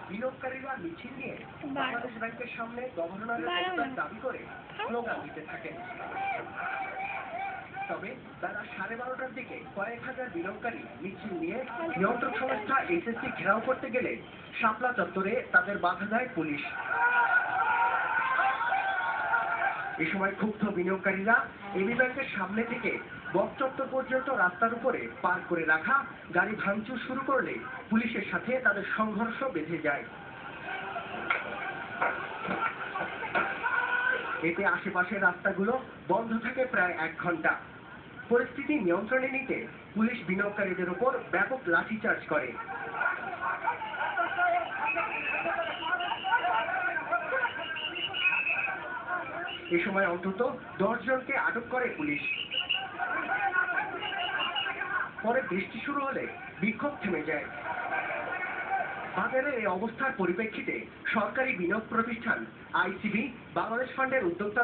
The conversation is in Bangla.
বিনিয়োগকারীরা মিছিল নিয়ে বাংলাদেশ ব্যাংকের সামনে গভর্নরের দাবি করে স্লোগান দিতে থাকেন। তবে বেলা 12:30টার দিকে কয়েক হাজার বিনিয়োগকারী মিছিল নিয়ে নিয়ন্ত্রক সংস্থা এসএসসি ঘেরাও করতে গেলে শাপলা চত্বরে তাদের বাধা দেয় পুলিশ। এ সময় ক্ষুব্ধ বিনিয়োগকারীরা এবি ব্যাংকের সামনে থেকে বক চত্বর পর্যন্ত রাস্তার উপরে পার্ক করে রাখা গাড়ি ভাঙচুর শুরু করলে পুলিশের সাথে তাদের সংঘর্ষ বেঁধে যায়। এতে আশেপাশের রাস্তাগুলো বন্ধ থাকে প্রায় 1 ঘন্টা। পরিস্থিতি নিয়ন্ত্রণে নিতে পুলিশ বিনিয়োগকারীদের উপর ব্যাপক লাঠিচার্জ করে। এ সময় অন্তত 10 জনকে আটক করে পুলিশ। পরে বৃষ্টি শুরু হলে বিক্ষোভ থেমে যায়। বাজারের এই অবস্থার পরিপ্রেক্ষিতে সরকারি বিনিয়োগ প্রতিষ্ঠান আইসিবি বাংলাদেশ ফান্ডের উদ্যোক্তা